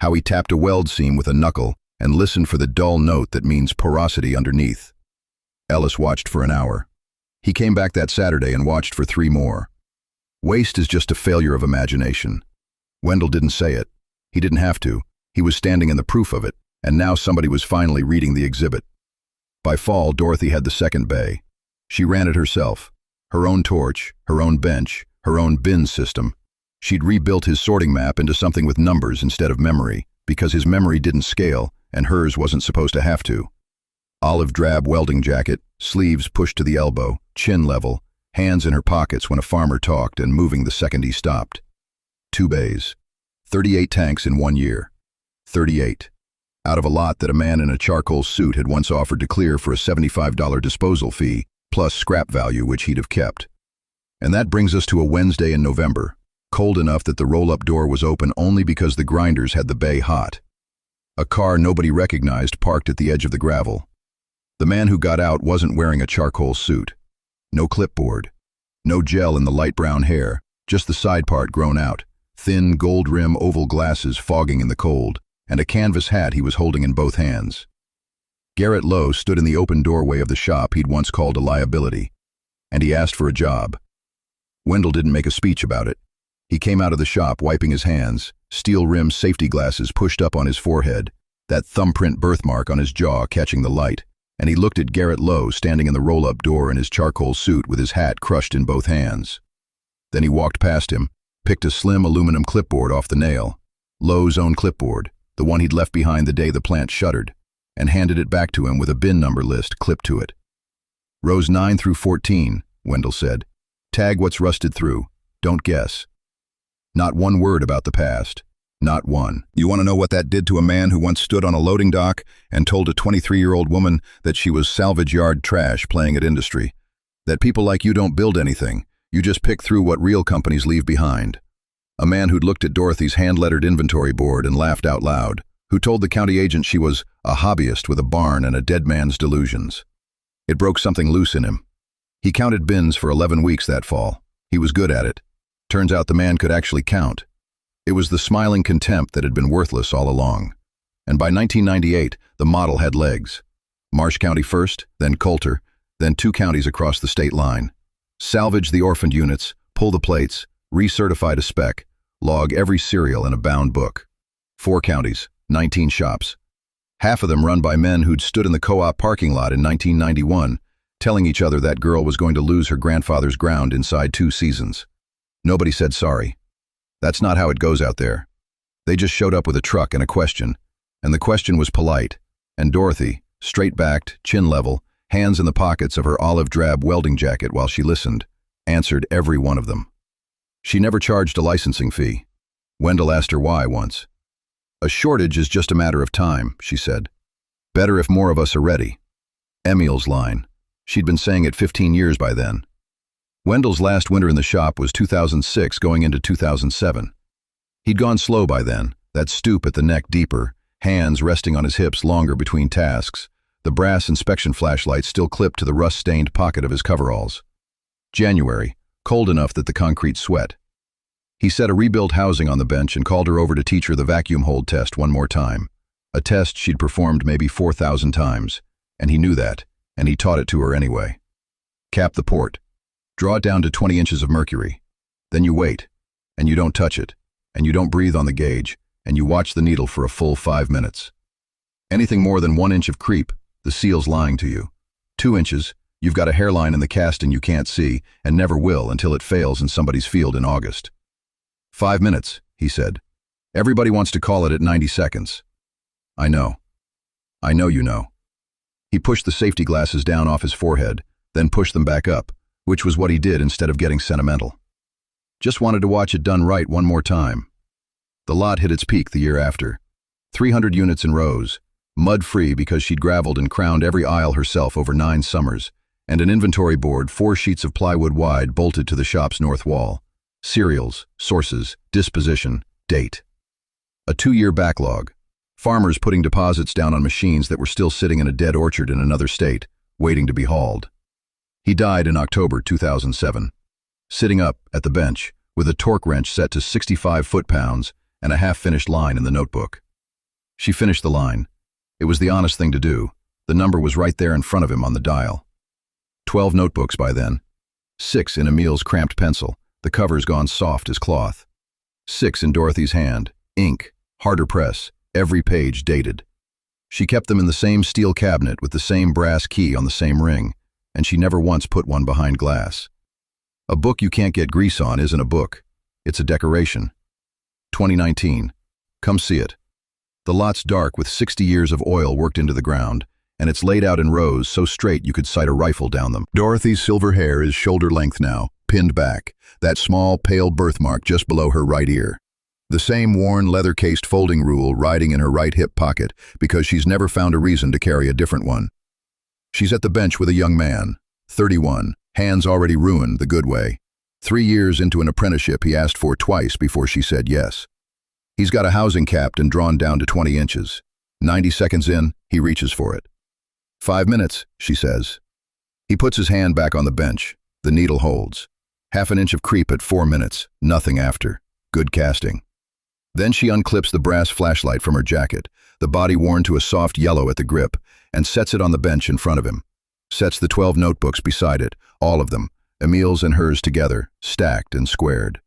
how he tapped a weld seam with a knuckle and listened for the dull note that means porosity underneath. Ellis watched for an hour. He came back that Saturday and watched for 3 more. Waste is just a failure of imagination. Wendell didn't say it. He didn't have to. He was standing in the proof of it, and now somebody was finally reading the exhibit. By fall, Dorothy had the second bay. She ran it herself. Her own torch, her own bench, her own bin system. She'd rebuilt his sorting map into something with numbers instead of memory, because his memory didn't scale, and hers wasn't supposed to have to. Olive drab welding jacket, sleeves pushed to the elbow, chin level, hands in her pockets when a farmer talked and moving the second he stopped. 2 bays. 38 tanks in 1 year. 38. Out of a lot that a man in a charcoal suit had once offered to clear for a $75 disposal fee, plus scrap value which he'd have kept. And that brings us to a Wednesday in November, cold enough that the roll-up door was open only because the grinders had the bay hot. A car nobody recognized parked at the edge of the gravel. The man who got out wasn't wearing a charcoal suit. No clipboard. No gel in the light brown hair, just the side part grown out, thin gold rim oval glasses fogging in the cold, and a canvas hat he was holding in both hands. Garrett Lowe stood in the open doorway of the shop he'd once called a liability, and he asked for a job. Wendell didn't make a speech about it. He came out of the shop wiping his hands, steel-rimmed safety glasses pushed up on his forehead, that thumbprint birthmark on his jaw catching the light, and he looked at Garrett Lowe standing in the roll-up door in his charcoal suit with his hat crushed in both hands. Then he walked past him, picked a slim aluminum clipboard off the nail, Lowe's own clipboard, the one he'd left behind the day the plant shuttered, and handed it back to him with a bin number list clipped to it. "Rows 9 through 14, Wendell said. "Tag what's rusted through. Don't guess." Not one word about the past. Not one. You want to know what that did to a man who once stood on a loading dock and told a 23-year-old woman that she was salvage yard trash playing at industry? That people like you don't build anything, you just pick through what real companies leave behind. A man who'd looked at Dorothy's hand-lettered inventory board and laughed out loud, who told the county agent she was a hobbyist with a barn and a dead man's delusions. It broke something loose in him. He counted bins for 11 weeks that fall. He was good at it. Turns out the man could actually count. It was the smiling contempt that had been worthless all along. And by 1998, the model had legs. Marsh County first, then Coulter, then 2 counties across the state line. Salvage the orphaned units, pull the plates, recertify to spec, log every serial in a bound book. 4 counties, 19 shops. Half of them run by men who'd stood in the co-op parking lot in 1991, telling each other that girl was going to lose her grandfather's ground inside 2 seasons. Nobody said sorry. That's not how it goes out there. They just showed up with a truck and a question, and the question was polite, and Dorothy, straight-backed, chin level, hands in the pockets of her olive drab welding jacket while she listened, answered every one of them. She never charged a licensing fee. Wendell asked her why once. "A shortage is just a matter of time," she said. "Better if more of us are ready." Emil's line. She'd been saying it 15 years by then. Wendell's last winter in the shop was 2006 going into 2007. He'd gone slow by then, that stoop at the neck deeper, hands resting on his hips longer between tasks, the brass inspection flashlight still clipped to the rust-stained pocket of his coveralls. January, cold enough that the concrete sweat. He set a rebuilt housing on the bench and called her over to teach her the vacuum hold test one more time, a test she'd performed maybe 4,000 times, and he knew that, and he taught it to her anyway. Cap the port. Draw it down to 20 inches of mercury. Then you wait, and you don't touch it, and you don't breathe on the gauge, and you watch the needle for a full 5 minutes. Anything more than 1 inch of creep, the seal's lying to you. 2 inches, you've got a hairline in the casting you can't see, and never will until it fails in somebody's field in August. 5 minutes, he said. Everybody wants to call it at 90 seconds. I know. I know you know. He pushed the safety glasses down off his forehead, then pushed them back up, which was what he did instead of getting sentimental. Just wanted to watch it done right one more time. The lot hit its peak the year after. 300 units in rows, mud-free because she'd graveled and crowned every aisle herself over 9 summers, and an inventory board 4 sheets of plywood wide bolted to the shop's north wall. Serials, sources, disposition, date. A 2-year backlog. Farmers putting deposits down on machines that were still sitting in a dead orchard in another state, waiting to be hauled. He died in October 2007. Sitting up, at the bench, with a torque wrench set to 65 foot-pounds and a half-finished line in the notebook. She finished the line. It was the honest thing to do. The number was right there in front of him on the dial. 12 notebooks by then. 6 in Emil's cramped pencil, the covers gone soft as cloth. 6 in Dorothy's hand, ink, harder press, every page dated. She kept them in the same steel cabinet with the same brass key on the same ring, and she never once put one behind glass. A book you can't get grease on isn't a book. It's a decoration. 2019. Come see it. The lot's dark with 60 years of oil worked into the ground, and it's laid out in rows so straight you could sight a rifle down them. Dorothy's silver hair is shoulder length now, pinned back, that small, pale birthmark just below her right ear. The same worn, leather-cased folding rule riding in her right hip pocket because she's never found a reason to carry a different one. She's at the bench with a young man, 31, hands already ruined the good way. 3 years into an apprenticeship he asked for twice before she said yes. He's got a housing capped and drawn down to 20 inches. 90 seconds in, he reaches for it. 5 minutes, she says. He puts his hand back on the bench. The needle holds. Half an inch of creep at 4 minutes, nothing after. Good casting. Then she unclips the brass flashlight from her jacket, the body worn to a soft yellow at the grip, and sets it on the bench in front of him. Sets the 12 notebooks beside it, all of them, Emil's and hers together, stacked and squared.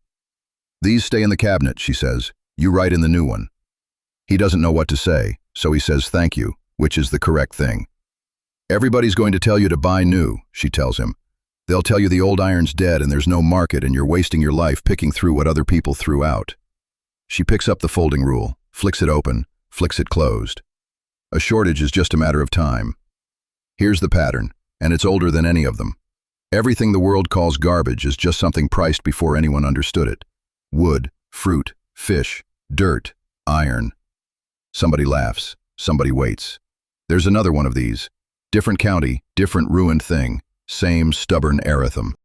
These stay in the cabinet, she says. You write in the new one. He doesn't know what to say, so he says thank you, which is the correct thing. Everybody's going to tell you to buy new, she tells him. They'll tell you the old iron's dead and there's no market and you're wasting your life picking through what other people threw out. She picks up the folding rule, flicks it open, flicks it closed. A shortage is just a matter of time. Here's the pattern, and it's older than any of them. Everything the world calls garbage is just something priced before anyone understood it. Wood, fruit, fish, dirt, iron. Somebody laughs, somebody waits. There's another one of these. Different county, different ruined thing, same stubborn arithmetic.